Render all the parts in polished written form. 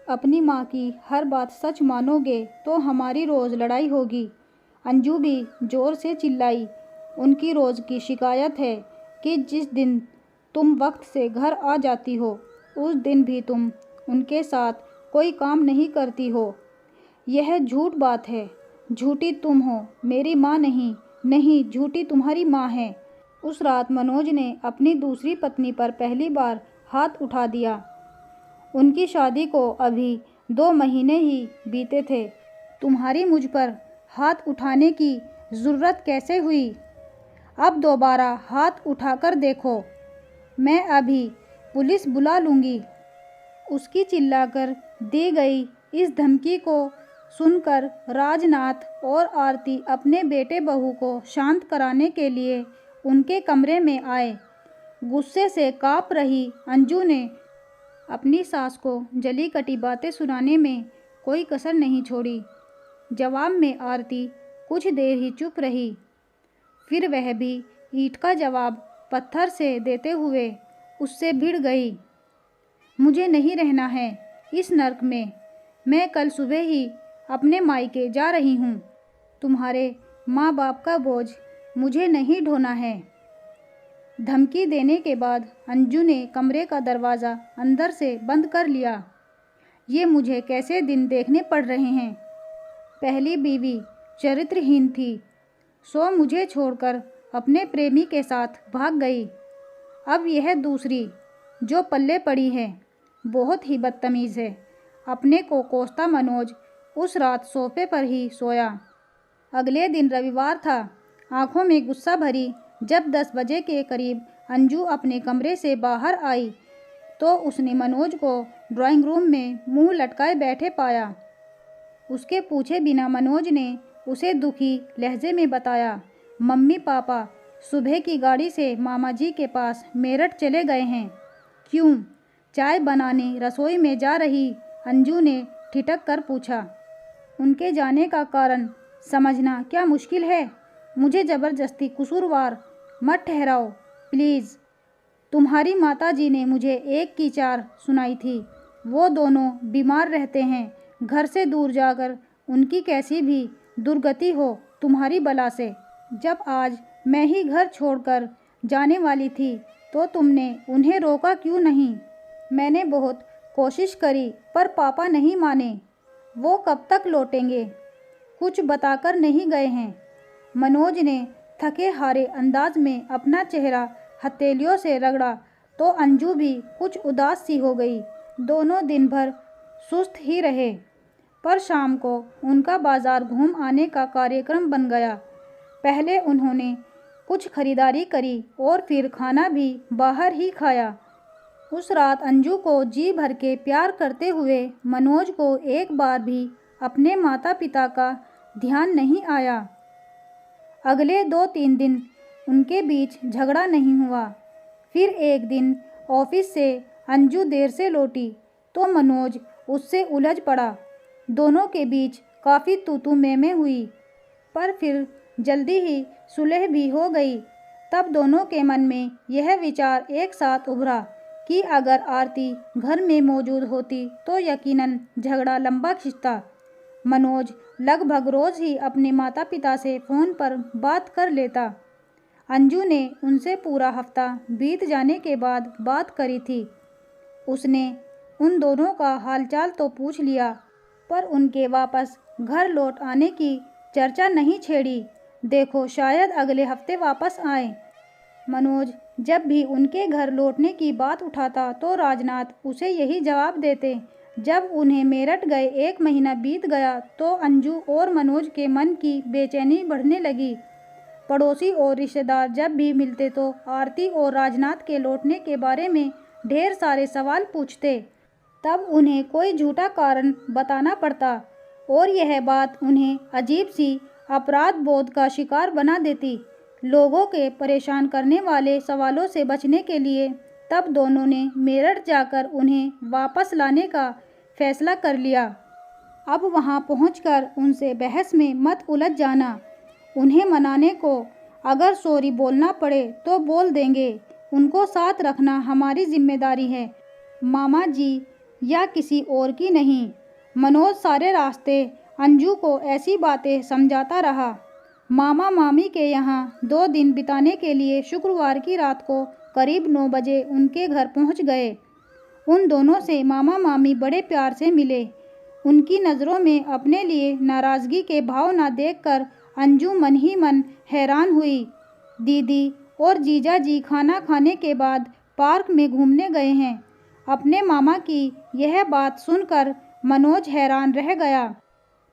अपनी माँ की हर बात सच मानोगे तो हमारी रोज़ लड़ाई होगी। अंजू भी ज़ोर से चिल्लाई। उनकी रोज़ की शिकायत है कि जिस दिन तुम वक्त से घर आ जाती हो उस दिन भी तुम उनके साथ कोई काम नहीं करती हो। यह झूठ बात है। झूठी तुम हो, मेरी माँ नहीं। नहीं, झूठी तुम्हारी माँ है। उस रात मनोज ने अपनी दूसरी पत्नी पर पहली बार हाथ उठा दिया। उनकी शादी को अभी 2 महीने ही बीते थे। तुम्हारी मुझ पर हाथ उठाने की ज़रूरत कैसे हुई? अब दोबारा हाथ उठाकर देखो, मैं अभी पुलिस बुला लूँगी। उसकी चिल्लाकर दी गई इस धमकी को सुनकर राजनाथ और आरती अपने बेटे बहू को शांत कराने के लिए उनके कमरे में आए। गुस्से से काँप रही अंजू ने अपनी सास को जली कटी बातें सुनाने में कोई कसर नहीं छोड़ी। जवाब में आरती कुछ देर ही चुप रही, फिर वह भी ईंट का जवाब पत्थर से देते हुए उससे भिड़ गई। मुझे नहीं रहना है इस नर्क में। मैं कल सुबह ही अपने मायके जा रही हूँ। तुम्हारे माँ बाप का बोझ मुझे नहीं ढोना है। धमकी देने के बाद अंजू ने कमरे का दरवाज़ा अंदर से बंद कर लिया। ये मुझे कैसे दिन देखने पड़ रहे हैं। पहली बीवी चरित्रहीन थी, सो मुझे छोड़कर अपने प्रेमी के साथ भाग गई। अब यह दूसरी जो पल्ले पड़ी है बहुत ही बदतमीज़ है। अपने को कोसता मनोज उस रात सोफे पर ही सोया। अगले दिन रविवार था। आंखों में गुस्सा भरी जब 10 बजे के करीब अंजू अपने कमरे से बाहर आई तो उसने मनोज को ड्राइंग रूम में मुंह लटकाए बैठे पाया। उसके पूछे बिना मनोज ने उसे दुखी लहजे में बताया, मम्मी पापा सुबह की गाड़ी से मामा जी के पास मेरठ चले गए हैं। क्यों? चाय बनाने रसोई में जा रही अंजू ने ठिठक कर पूछा। उनके जाने का कारण समझना क्या मुश्किल है? मुझे ज़बरदस्ती कसूरवार मत ठहराओ प्लीज़। तुम्हारी माताजी ने मुझे 1 की 4 सुनाई थी। वो दोनों बीमार रहते हैं। घर से दूर जाकर उनकी कैसी भी दुर्गति हो तुम्हारी बला से। जब आज मैं ही घर छोड़कर जाने वाली थी तो तुमने उन्हें रोका क्यों नहीं? मैंने बहुत कोशिश करी पर पापा नहीं माने। वो कब तक लौटेंगे? कुछ बताकर नहीं गए हैं। मनोज ने थके हारे अंदाज में अपना चेहरा हथेलियों से रगड़ा तो अंजू भी कुछ उदास सी हो गई। दोनों दिन भर सुस्त ही रहे, पर शाम को उनका बाजार घूम आने का कार्यक्रम बन गया। पहले उन्होंने कुछ खरीदारी करी और फिर खाना भी बाहर ही खाया। उस रात अंजू को जी भर के प्यार करते हुए मनोज को एक बार भी अपने माता पिता का ध्यान नहीं आया। अगले 2-3 दिन उनके बीच झगड़ा नहीं हुआ। फिर एक दिन ऑफिस से अंजू देर से लौटी तो मनोज उससे उलझ पड़ा। दोनों के बीच काफ़ी तू-तू मैं हुई, पर फिर जल्दी ही सुलह भी हो गई। तब दोनों के मन में यह विचार एक साथ उभरा कि अगर आरती घर में मौजूद होती तो यकीनन झगड़ा लंबा खिंचता। मनोज लगभग रोज़ ही अपने माता पिता से फ़ोन पर बात कर लेता। अंजू ने उनसे पूरा हफ्ता बीत जाने के बाद बात करी थी। उसने उन दोनों का हालचाल तो पूछ लिया, पर उनके वापस घर लौट आने की चर्चा नहीं छेड़ी। देखो शायद अगले हफ्ते वापस आए। मनोज जब भी उनके घर लौटने की बात उठाता तो राजनाथ उसे यही जवाब देते। जब उन्हें मेरठ गए 1 महीना बीत गया तो अंजू और मनोज के मन की बेचैनी बढ़ने लगी। पड़ोसी और रिश्तेदार जब भी मिलते तो आरती और राजनाथ के लौटने के बारे में ढेर सारे सवाल पूछते। तब उन्हें कोई झूठा कारण बताना पड़ता और यह बात उन्हें अजीब सी अपराध बोध का शिकार बना देती। लोगों के परेशान करने वाले सवालों से बचने के लिए तब दोनों ने मेरठ जाकर उन्हें वापस लाने का फैसला कर लिया। अब वहां पहुंचकर उनसे बहस में मत उलझ जाना। उन्हें मनाने को अगर सॉरी बोलना पड़े तो बोल देंगे। उनको साथ रखना हमारी जिम्मेदारी है। मामा जी या किसी और की नहीं। मनोज सारे रास्ते अंजू को ऐसी बातें समझाता रहा। मामा मामी के यहाँ 2 दिन बिताने के लिए शुक्रवार की रात को करीब 9 बजे उनके घर पहुँच गए। उन दोनों से मामा मामी बड़े प्यार से मिले। उनकी नज़रों में अपने लिए नाराज़गी के भाव न देखकर अंजू मन ही मन हैरान हुई। दीदी और जीजा जी खाना खाने के बाद पार्क में घूमने गए हैं। अपने मामा की यह बात सुनकर मनोज हैरान रह गया।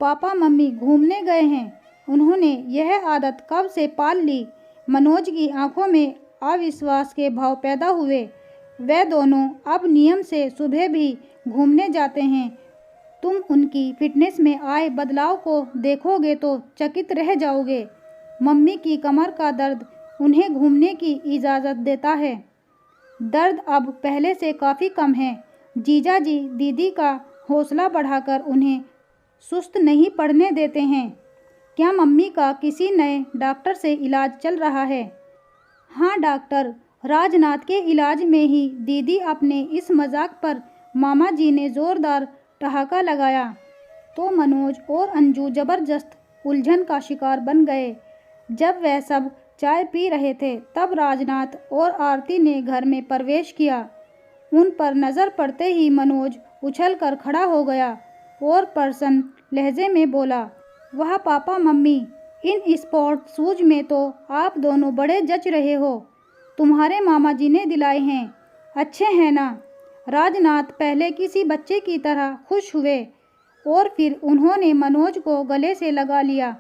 पापा मम्मी घूमने गए हैं? उन्होंने यह आदत कब से पाल ली? मनोज की आंखों में अविश्वास के भाव पैदा हुए। वे दोनों अब नियम से सुबह भी घूमने जाते हैं। तुम उनकी फिटनेस में आए बदलाव को देखोगे तो चकित रह जाओगे। मम्मी की कमर का दर्द उन्हें घूमने की इजाज़त देता है। दर्द अब पहले से काफ़ी कम है। जीजा जी दीदी का हौसला बढ़ाकर उन्हें सुस्त नहीं पड़ने देते हैं। क्या मम्मी का किसी नए डॉक्टर से इलाज चल रहा है? हाँ डॉक्टर, राजनाथ के इलाज में ही। दीदी अपने इस मजाक पर मामा जी ने ज़ोरदार ठहाका लगाया तो मनोज और अंजू ज़बरदस्त उलझन का शिकार बन गए। जब वह सब चाय पी रहे थे तब राजनाथ और आरती ने घर में प्रवेश किया। उन पर नज़र पड़ते ही मनोज उछलकर खड़ा हो गया और प्रसन्न लहजे में बोला, वाह papa mummy, in sport shoes में तो आप दोनों बड़े जच रहे हो। तुम्हारे मामा जी ने दिलाए हैं, अच्छे हैं ना? राजनाथ पहले किसी बच्चे की तरह खुश हुए और फिर उन्होंने मनोज को गले से लगा लिया।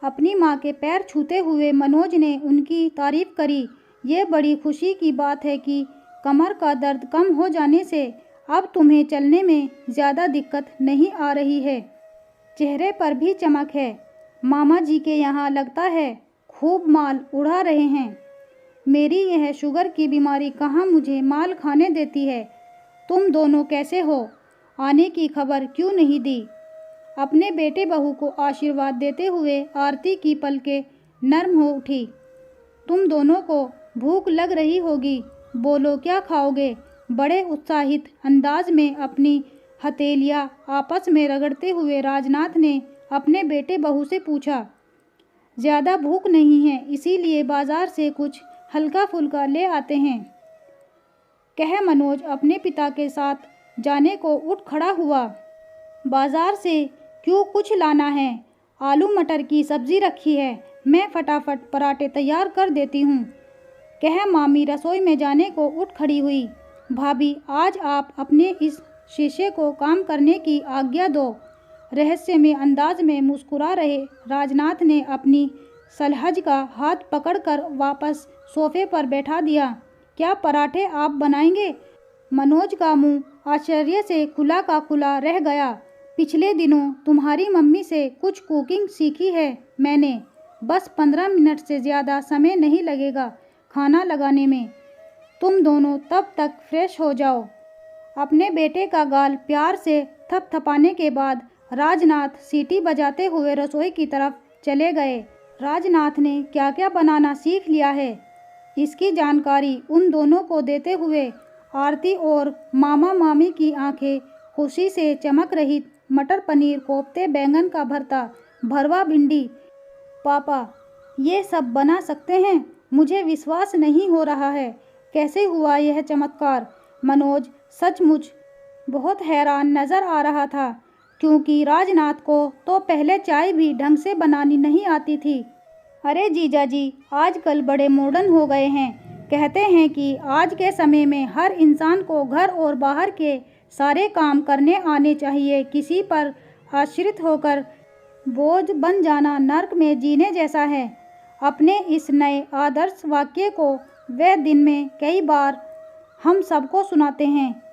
अपनी माँ के पैर छूते हुए मनोज ने उनकी तारीफ करी। ये बड़ी खुशी की बात है कि कमर का दर्द कम हो जाने से अब तुम्हें चलने में ज़्यादा दिक्कत नहीं आ रही है। चेहरे पर भी चमक है। मामा जी के यहाँ लगता है खूब माल उड़ा रहे हैं। मेरी यह शुगर की बीमारी कहाँ मुझे माल खाने देती है। तुम दोनों कैसे हो? आने की खबर क्यों नहीं दी? अपने बेटे बहू को आशीर्वाद देते हुए आरती की पलकें नर्म हो उठी। तुम दोनों को भूख लग रही होगी, बोलो क्या खाओगे? बड़े उत्साहित अंदाज में अपनी हथेलियाँ आपस में रगड़ते हुए राजनाथ ने अपने बेटे बहू से पूछा। ज़्यादा भूख नहीं है, इसीलिए बाजार से कुछ हल्का फुल्का ले आते हैं, कह मनोज अपने पिता के साथ जाने को उठ खड़ा हुआ। बाजार से क्यों, कुछ लाना है? आलू मटर की सब्ज़ी रखी है, मैं फटाफट पराठे तैयार कर देती हूँ, कह मामी रसोई में जाने को उठ खड़ी हुई। भाभी, आज आप अपने इस शीशे को काम करने की आज्ञा दो। रहस्यमय अंदाज में मुस्कुरा रहे राजनाथ ने अपनी सलहज का हाथ पकड़कर वापस सोफे पर बैठा दिया। क्या पराठे आप बनाएंगे? मनोज का मुंह आश्चर्य से खुला का खुला रह गया। पिछले दिनों तुम्हारी मम्मी से कुछ कुकिंग सीखी है मैंने। बस 15 मिनट से ज़्यादा समय नहीं लगेगा खाना लगाने में। तुम दोनों तब तक फ्रेश हो जाओ। अपने बेटे का गाल प्यार से थपथपाने के बाद राजनाथ सीटी बजाते हुए रसोई की तरफ चले गए। राजनाथ ने क्या क्या बनाना सीख लिया है, इसकी जानकारी उन दोनों को देते हुए आरती और मामा मामी की आंखें खुशी से चमक रही। मटर पनीर कोफ्ते, बैंगन का भरता, भरवा भिंडी। पापा, ये सब बना सकते हैं? मुझे विश्वास नहीं हो रहा है। कैसे हुआ यह चमत्कार? मनोज सचमुच बहुत हैरान नज़र आ रहा था, क्योंकि राजनाथ को तो पहले चाय भी ढंग से बनानी नहीं आती थी। अरे जीजा जी, आजकल बड़े मॉडर्न हो गए हैं। कहते हैं कि आज के समय में हर इंसान को घर और बाहर के सारे काम करने आने चाहिए। किसी पर आश्रित होकर बोझ बन जाना नर्क में जीने जैसा है। अपने इस नए आदर्श वाक्य को वह दिन में कई बार हम सबको सुनाते हैं।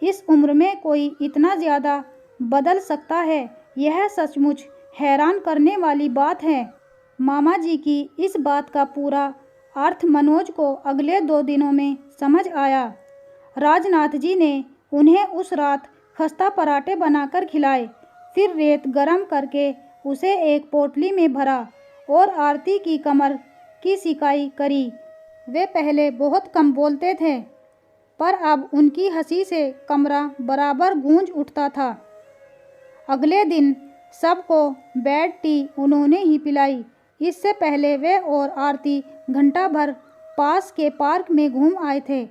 इस उम्र में कोई इतना ज़्यादा बदल सकता है, यह सचमुच हैरान करने वाली बात है। मामा जी की इस बात का पूरा अर्थ मनोज को अगले 2 दिनों में समझ आया। राजनाथ जी ने उन्हें उस रात खस्ता पराठे बनाकर खिलाए, फिर रेत गरम करके उसे एक पोटली में भरा और आरती की कमर की सिकाई करी। वे पहले बहुत कम बोलते थे, पर अब उनकी हंसी से कमरा बराबर गूंज उठता था। अगले दिन सबको बेड टी उन्होंने ही पिलाई। इससे पहले वे और आरती घंटा भर पास के पार्क में घूम आए थे।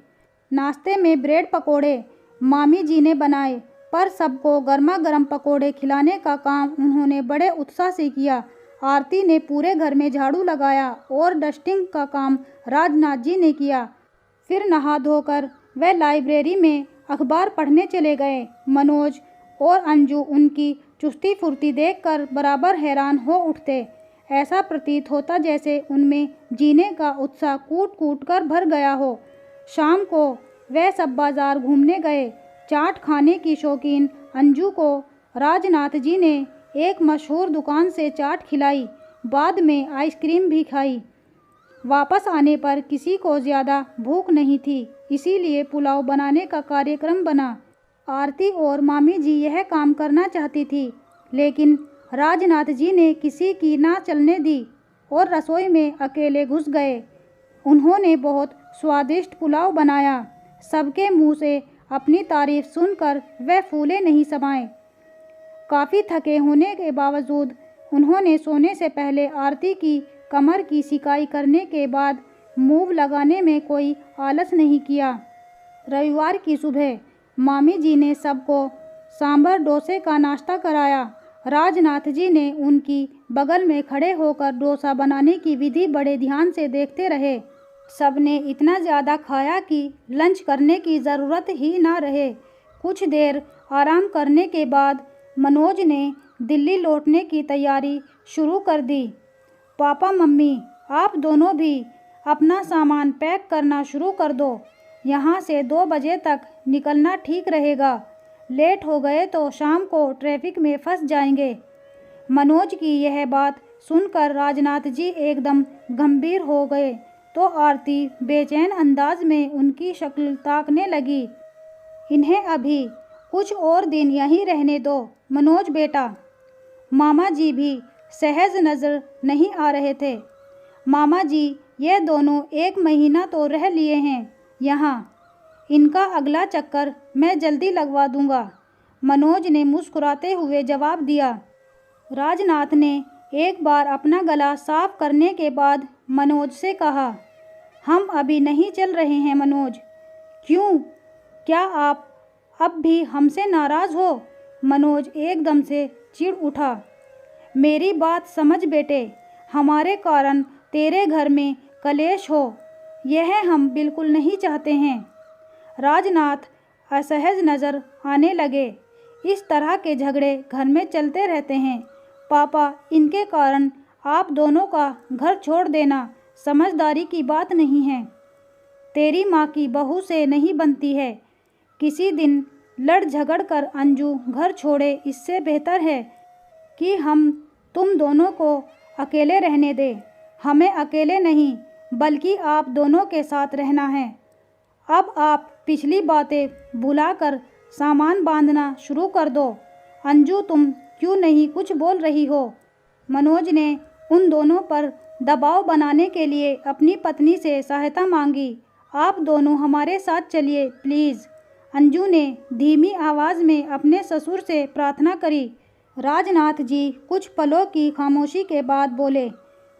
नाश्ते में ब्रेड पकोड़े मामी जी ने बनाए, पर सबको गर्मा गर्म पकोड़े खिलाने का काम उन्होंने बड़े उत्साह से किया। आरती ने पूरे घर में झाड़ू लगाया और डस्टिंग का काम राजनाथ जी ने किया। फिर नहा धोकर वे लाइब्रेरी में अखबार पढ़ने चले गए। मनोज और अंजू उनकी चुस्ती फुर्ती देखकर बराबर हैरान हो उठते। ऐसा प्रतीत होता जैसे उनमें जीने का उत्साह कूट कूट कर भर गया हो। शाम को वे सब बाजार घूमने गए। चाट खाने की शौकीन अंजू को राजनाथ जी ने एक मशहूर दुकान से चाट खिलाई, बाद में आइसक्रीम भी खाई। वापस आने पर किसी को ज़्यादा भूख नहीं थी, इसीलिए पुलाव बनाने का कार्यक्रम बना। आरती और मामी जी यह काम करना चाहती थी, लेकिन राजनाथ जी ने किसी की ना चलने दी और रसोई में अकेले घुस गए। उन्होंने बहुत स्वादिष्ट पुलाव बनाया। सबके मुंह से अपनी तारीफ सुनकर वे फूले नहीं समाए। काफ़ी थके होने के बावजूद उन्होंने सोने से पहले आरती की कमर की सिकाई करने के बाद मूव लगाने में कोई आलस नहीं किया। रविवार की सुबह मामी जी ने सबको सांभर डोसे का नाश्ता कराया। राजनाथ जी ने उनकी बगल में खड़े होकर डोसा बनाने की विधि बड़े ध्यान से देखते रहे। सबने इतना ज़्यादा खाया कि लंच करने की ज़रूरत ही ना रहे। कुछ देर आराम करने के बाद मनोज ने दिल्ली लौटने की तैयारी शुरू कर दी। पापा मम्मी, आप दोनों भी अपना सामान पैक करना शुरू कर दो। यहाँ से 2 बजे तक निकलना ठीक रहेगा। लेट हो गए तो शाम को ट्रैफिक में फंस जाएंगे। मनोज की यह बात सुनकर राजनाथ जी एकदम गंभीर हो गए तो आरती बेचैन अंदाज में उनकी शक्ल ताकने लगी। इन्हें अभी कुछ और दिन यहीं रहने दो मनोज बेटा। मामा जी भी सहज नज़र नहीं आ रहे थे। मामा जी, ये दोनों 1 महीना तो रह लिए हैं यहाँ। इनका अगला चक्कर मैं जल्दी लगवा दूंगा, मनोज ने मुस्कुराते हुए जवाब दिया। राजनाथ ने एक बार अपना गला साफ करने के बाद मनोज से कहा, हम अभी नहीं चल रहे हैं मनोज। क्यों? क्या आप अब भी हमसे नाराज़ हो? मनोज एकदम से चिढ़ उठा। मेरी बात समझ बेटे, हमारे कारण तेरे घर में कलेश हो, यह हम बिल्कुल नहीं चाहते हैं। राजनाथ असहज नज़र आने लगे। इस तरह के झगड़े घर में चलते रहते हैं पापा, इनके कारण आप दोनों का घर छोड़ देना समझदारी की बात नहीं है। तेरी माँ की बहू से नहीं बनती है। किसी दिन लड़ झगड़ कर अंजू घर छोड़े, इससे बेहतर है कि हम तुम दोनों को अकेले रहने दें। हमें अकेले नहीं बल्कि आप दोनों के साथ रहना है। अब आप पिछली बातें भुलाकर सामान बांधना शुरू कर दो। अंजू, तुम क्यों नहीं कुछ बोल रही हो? मनोज ने उन दोनों पर दबाव बनाने के लिए अपनी पत्नी से सहायता मांगी। आप दोनों हमारे साथ चलिए प्लीज़, अंजू ने धीमी आवाज़ में अपने ससुर से प्रार्थना करी। राजनाथ जी कुछ पलों की खामोशी के बाद बोले,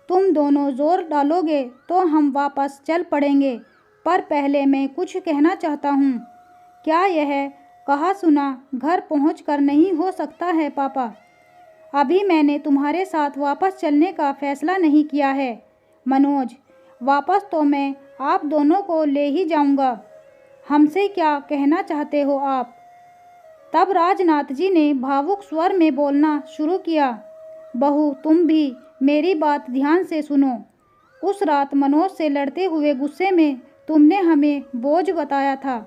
तुम दोनों जोर डालोगे तो हम वापस चल पड़ेंगे, पर पहले मैं कुछ कहना चाहता हूँ। क्या यह कहा सुना घर पहुँचकर नहीं हो सकता है पापा? अभी मैंने तुम्हारे साथ वापस चलने का फैसला नहीं किया है मनोज। वापस तो मैं आप दोनों को ले ही जाऊंगा। हमसे क्या कहना चाहते हो आप? तब राजनाथ जी ने भावुक स्वर में बोलना शुरू किया। बहू, तुम भी मेरी बात ध्यान से सुनो। उस रात मनोज से लड़ते हुए गुस्से में तुमने हमें बोझ बताया था।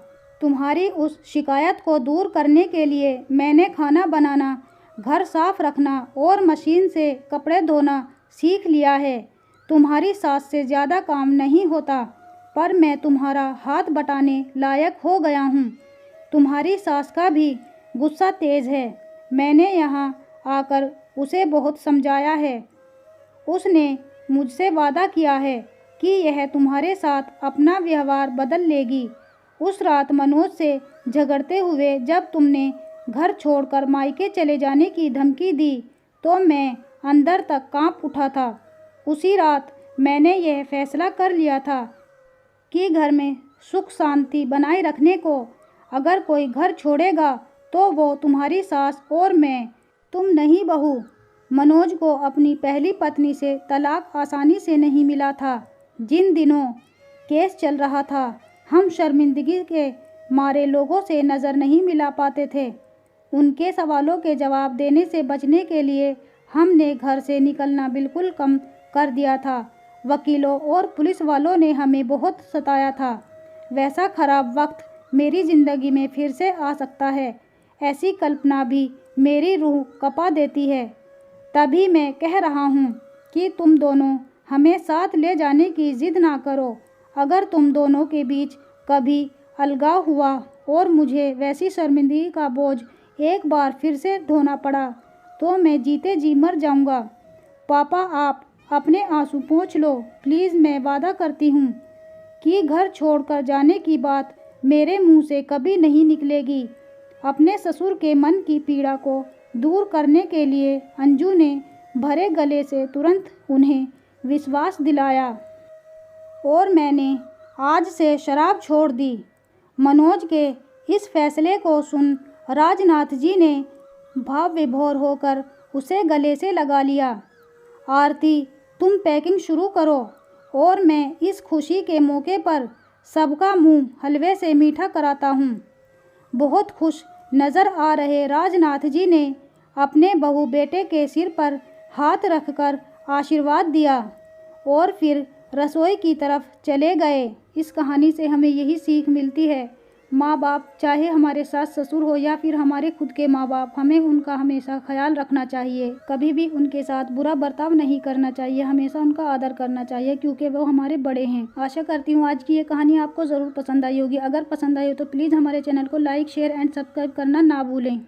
तुम्हारी उस शिकायत को दूर करने के लिए मैंने खाना बनाना, घर साफ रखना और मशीन से कपड़े धोना सीख लिया है। तुम्हारी सास से ज़्यादा काम नहीं होता, पर मैं तुम्हारा हाथ बटाने लायक हो गया हूँ। तुम्हारी सास का भी गुस्सा तेज़ है। मैंने यहाँ आकर उसे बहुत समझाया है। उसने मुझसे वादा किया है कि यह तुम्हारे साथ अपना व्यवहार बदल लेगी। उस रात मनोज से झगड़ते हुए जब तुमने घर छोड़कर मायके चले जाने की धमकी दी तो मैं अंदर तक कांप उठा था। उसी रात मैंने यह फैसला कर लिया था कि घर में सुख शांति बनाए रखने को अगर कोई घर छोड़ेगा तो वो तुम्हारी सास और मैं, तुम नहीं बहू। मनोज को अपनी पहली पत्नी से तलाक आसानी से नहीं मिला था। जिन दिनों केस चल रहा था हम शर्मिंदगी के मारे लोगों से नज़र नहीं मिला पाते थे। उनके सवालों के जवाब देने से बचने के लिए हमने घर से निकलना बिल्कुल कम कर दिया था। वकीलों और पुलिस वालों ने हमें बहुत सताया था। वैसा खराब वक्त मेरी ज़िंदगी में फिर से आ सकता है, ऐसी कल्पना भी मेरी रूह कँपा देती है। तभी मैं कह रहा हूँ कि तुम दोनों हमें साथ ले जाने की ज़िद ना करो। अगर तुम दोनों के बीच कभी अलगाव हुआ और मुझे वैसी शर्मिंदगी का बोझ एक बार फिर से ढोना पड़ा तो मैं जीते जी मर जाऊंगा। पापा आप अपने आंसू पोंछ लो प्लीज़। मैं वादा करती हूँ कि घर छोड़कर जाने की बात मेरे मुंह से कभी नहीं निकलेगी। अपने ससुर के मन की पीड़ा को दूर करने के लिए अंजू ने भरे गले से तुरंत उन्हें विश्वास दिलाया और मैंने आज से शराब छोड़ दी। मनोज के इस फैसले को सुन राजनाथ जी ने भाव विभोर होकर उसे गले से लगा लिया। आरती तुम पैकिंग शुरू करो और मैं इस खुशी के मौके पर सबका मुंह हलवे से मीठा कराता हूँ। बहुत खुश नज़र आ रहे राजनाथ जी ने अपने बहू बेटे के सिर पर हाथ रखकर आशीर्वाद दिया और फिर रसोई की तरफ चले गए। इस कहानी से हमें यही सीख मिलती है, माँ बाप चाहे हमारे सास ससुर हो या फिर हमारे खुद के माँ बाप, हमें उनका हमेशा ख्याल रखना चाहिए। कभी भी उनके साथ बुरा बर्ताव नहीं करना चाहिए, हमेशा उनका आदर करना चाहिए क्योंकि वो हमारे बड़े हैं। आशा करती हूँ आज की ये कहानी आपको ज़रूर पसंद आई होगी। अगर पसंद आई हो तो प्लीज़ हमारे चैनल को लाइक शेयर एंड सब्सक्राइब करना ना भूलें।